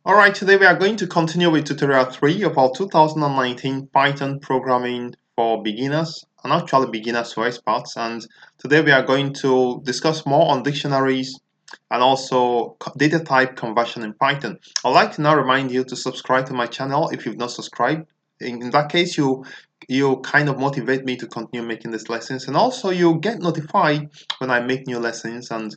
Alright, today we are going to continue with tutorial 3 of our 2019 Python programming for beginners and actually beginners to experts. And today we are going to discuss more on dictionaries and also data type conversion in Python. I'd like to now remind you to subscribe to my channel if you've not subscribed. In that case, you kind of motivate me to continue making these lessons, and also you get notified when I make new lessons, and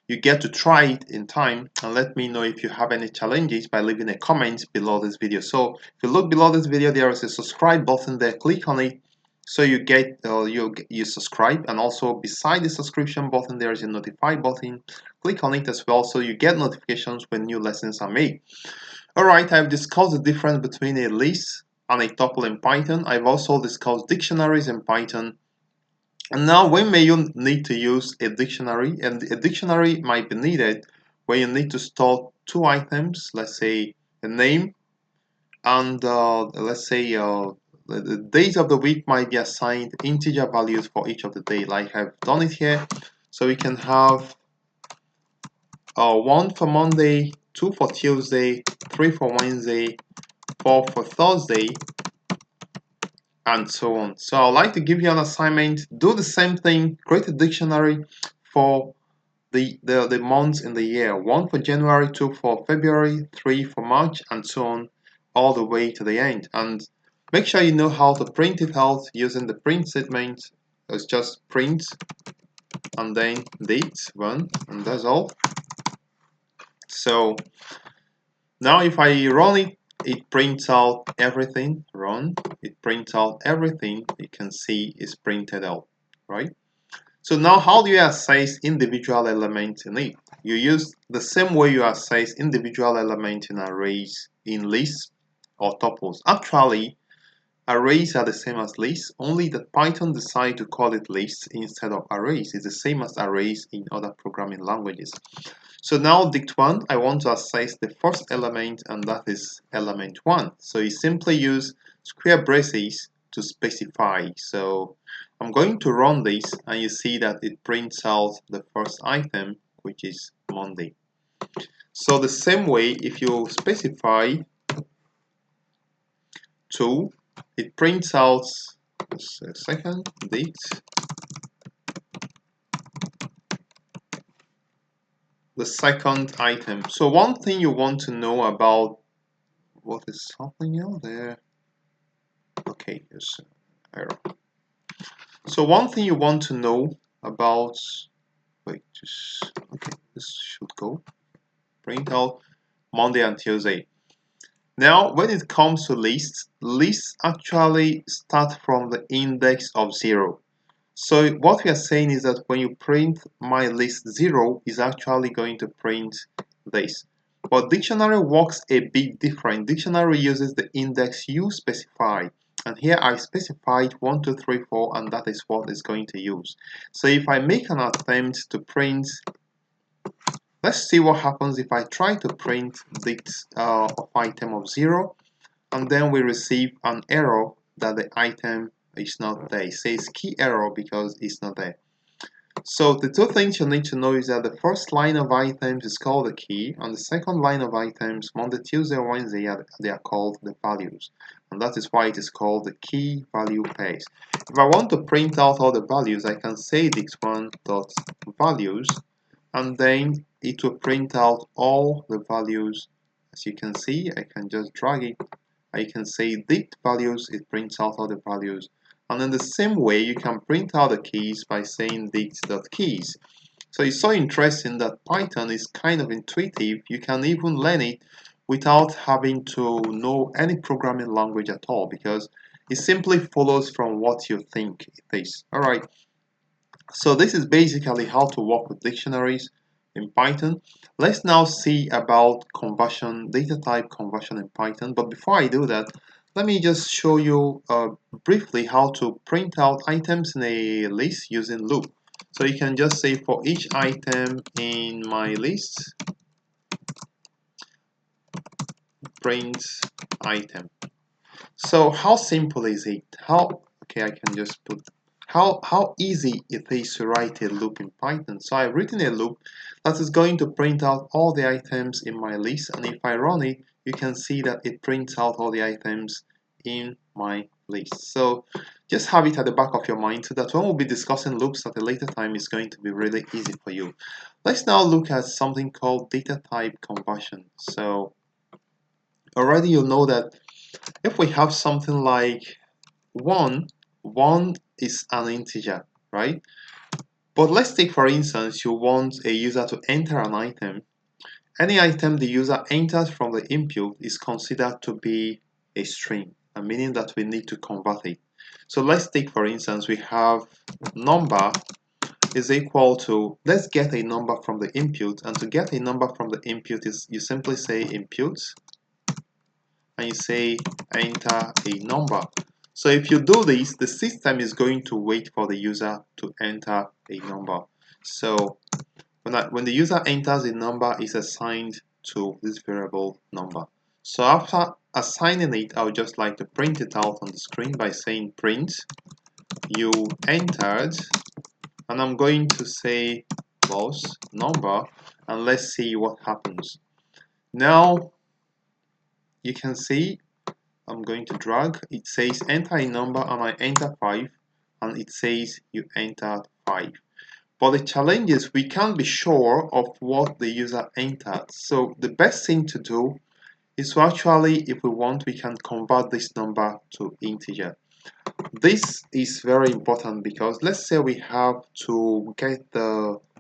you get to try it in time. And let me know if you have any challenges by leaving a comment below this video. So if you look below this video, there is a subscribe button there. Click on it so you get you subscribe, and also beside the subscription button there is a notify button. Click on it as well so you get notifications when new lessons are made. Alright, I've discussed the difference between a list and a tuple in Python. I've also discussed dictionaries in Python. And now, when may you need to use a dictionary? And a dictionary might be needed when you need to store two items, let's say a name and let's say the days of the week might be assigned integer values for each of the day, like I've done it here. So we can have 1 for Monday, 2 for Tuesday, 3 for Wednesday, 4 for Thursday, and so on. So I'd like to give you an assignment. Do the same thing. Create a dictionary for the months in the year. 1 for January, 2 for February, 3 for March, and so on, all the way to the end. And make sure you know how to print it out using the print statement. It's just print and then date 1, and that's all. So now if I run it, it prints out everything. Run, it prints out everything. You can see it's printed out, right? So now how do you access individual elements in it? You use the same way you access individual elements in arrays, in lists or tuples. Actually, arrays are the same as lists, only that Python decided to call it lists instead of arrays. It's the same as arrays in other programming languages. So now dict1, I want to access the first element, and that is element 1. So you simply use square braces to specify. So I'm going to run this, and you see that it prints out the first item, which is Monday. So the same way, if you specify 2, it prints out, just a second, dict, the second item. So one thing you want to know about what is happening out there. Okay, there's error. So one thing you want to know about, wait, just, okay, this should go. Print out Monday and Tuesday. Now, when it comes to lists, lists actually start from the index of 0. So what we are saying is that when you print my list 0, is actually going to print this. But dictionary works a bit different. Dictionary uses the index you specify. And here I specified 1, 2, 3, 4, and that is what it's going to use. So if I make an attempt to print, let's see what happens if I try to print this item of 0, and then we receive an error that the item is not there. It says key error because it's not there. So the two things you need to know is that the first line of items is called the key, and the second line of items, Monday, Tuesday, Wednesday, they are called the values. And that is why it is called the key value pairs. If I want to print out all the values, I can say dict1.values, and then it will print out all the values. As you can see, I can just drag it. I can say dict values, it prints out all the values. And in the same way, you can print out the keys by saying dict.keys. So it's so interesting that Python is kind of intuitive. You can even learn it without having to know any programming language at all, because it simply follows from what you think it is. Alright, so this is basically how to work with dictionaries in Python. Let's now see about conversion, data type conversion in Python. But before I do that, let me just show you briefly how to print out items in a list using loop. So you can just say for each item in my list, print item. So how simple is it? Okay, I can just put how easy it is to write a loop in Python. So I've written a loop that is going to print out all the items in my list, and if I run it, you can see that it prints out all the items in my list. So just have it at the back of your mind so that when we'll be discussing loops at a later time, it's going to be really easy for you. Let's now look at something called data type conversion. So already you know that if we have something like 1 is an integer, right? But let's take, for instance, you want a user to enter an item. Any item the user enters from the input is considered to be a string, meaning that we need to convert it. So let's take, for instance, we have number is equal to, let's get a number from the input, and to get a number from the input is you simply say input and you say enter a number. So if you do this, the system is going to wait for the user to enter a number. So when the user enters a number, it's assigned to this variable number. So after assigning it, I would just like to print it out on the screen by saying print you entered, and I'm going to say plus number, and let's see what happens. Now you can see I'm going to drag, it says enter a number, and I enter 5, and it says you entered 5. But the challenge is we can't be sure of what the user entered. So the best thing to do is to actually, if we want, we can convert this number to integer. This is very important because let's say we have to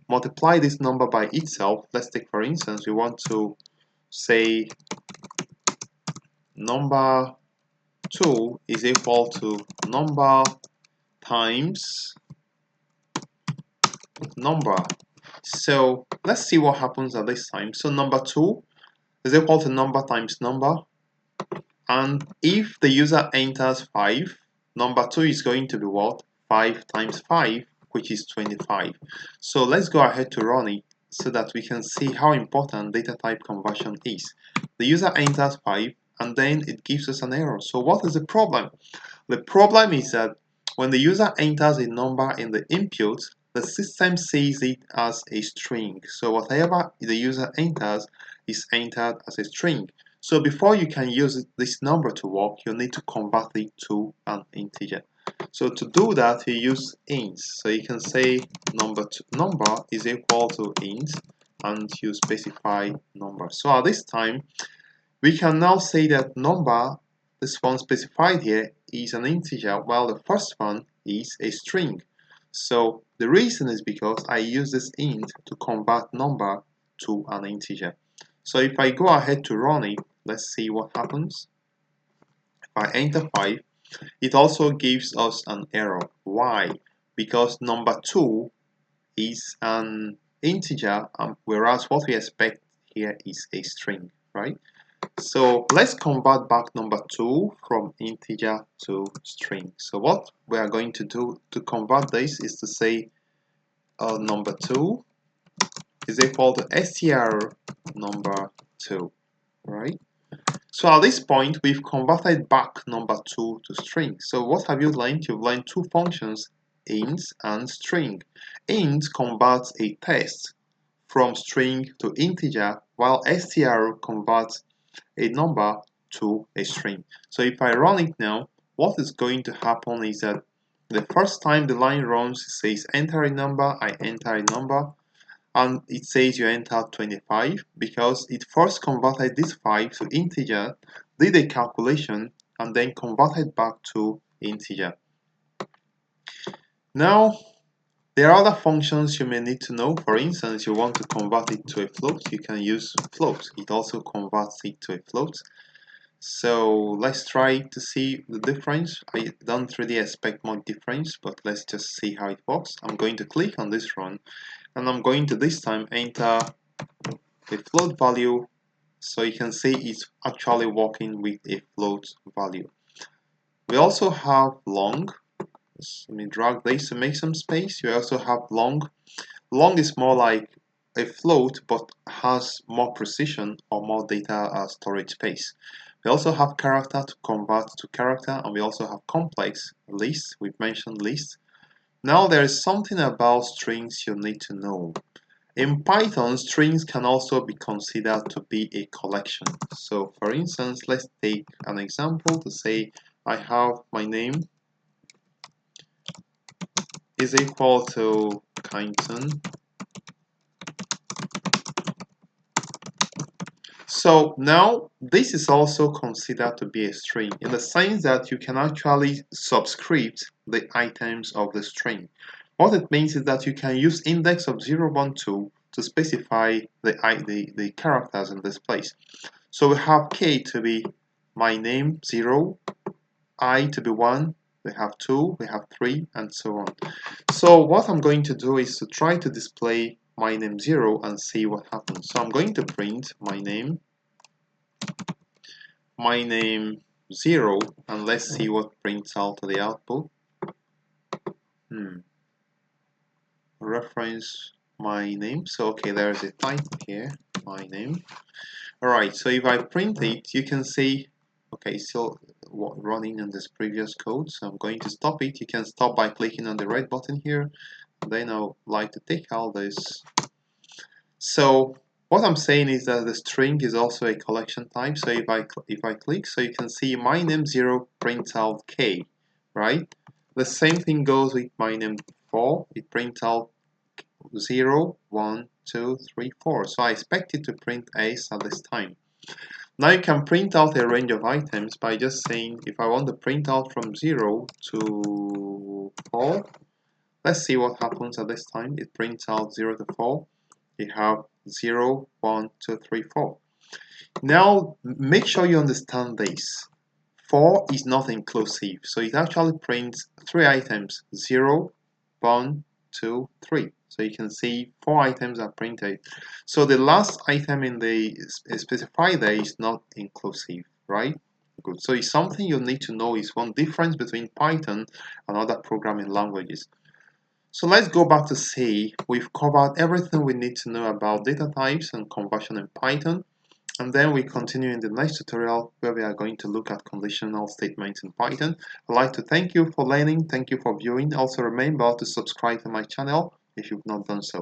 multiply this number by itself. Let's take, for instance, we want to say number 2 is equal to number times number. So let's see what happens at this time. So number 2 is equal to number times number, and if the user enters 5, number 2 is going to be what? 5 times 5, which is 25. So let's go ahead to run it so that we can see how important data type conversion is. The user enters 5 and then it gives us an error. So what is the problem? The problem is that when the user enters a number in the input, the system sees it as a string. So whatever the user enters is entered as a string. So before you can use this number to work, you need to convert it to an integer. So to do that, you use int. So you can say number is equal to int, and you specify number. So at this time, we can now say that number, this one specified here, is an integer, while the first one is a string. So the reason is because I use this int to convert number to an integer. So if I go ahead to run it, let's see what happens. If I enter 5, it also gives us an error. Why? Because number 2 is an integer, whereas what we expect here is a string, right? So let's convert back number 2 from integer to string. So what we are going to do to convert this is to say number 2 is equal to str number 2, right? So at this point, we've converted back number 2 to string. So what have you learned? You've learned two functions, int and string. Int converts a text from string to integer, while str converts a number to a string. So if I run it now, what is going to happen is that the first time the line runs, it says enter a number, I enter a number, and it says you entered 25 because it first converted this 5 to integer, did a calculation, and then converted back to integer. Now, there are other functions you may need to know. For instance, you want to convert it to a float, you can use float. It also converts it to a float. So let's try to see the difference. I don't really expect much difference, but let's just see how it works. I'm going to click on this run, and I'm going to this time enter a float value, so you can see it's actually working with a float value. We also have long. Let me drag this to make some space. We also have long. Long is more like a float but has more precision or more data storage space. We also have character to convert to character, and we also have complex lists. We've mentioned lists. Now there is something about strings you need to know. In Python, strings can also be considered to be a collection. So for instance, let's take an example to say I have my name is equal to Kyneton. So now this is also considered to be a string in the sense that you can actually subscript the items of the string. What it means is that you can use index of 0, 1, 2 to specify the characters in this place. So we have k to be my name 0, I to be 1, we have 2, we have 3, and so on. So what I'm going to do is to try to display my name 0 and see what happens. So I'm going to print my name 0, and let's see what prints out to the output. Reference my name. So okay, there's a typo here, my name. Alright, so if I print it, you can see, okay, still running in this previous code, so I'm going to stop it. You can stop by clicking on the red button here. Then I'll like to take out this. So what I'm saying is that the string is also a collection type. So if I click, so you can see my name 0 prints out k, right? The same thing goes with my name 4. It prints out 0, 1, 2, 3, 4. So I expect it to print S at this time. Now you can print out a range of items by just saying if I want to print out from 0 to 4, let's see what happens at this time. It prints out 0 to 4. You have 0, 1, 2, 3, 4. Now make sure you understand this. 4 is not inclusive, so it actually prints 3 items, 0, 1, 2, 3. So you can see 4 items are printed. So the last item in the specified there is not inclusive, right? Good. So it's something you need to know is one difference between Python and other programming languages. So let's go back to C. We've covered everything we need to know about data types and conversion in Python. And then we continue in the next tutorial where we are going to look at conditional statements in Python. I'd like to thank you for learning. Thank you for viewing. Also remember to subscribe to my channel if you've not done so.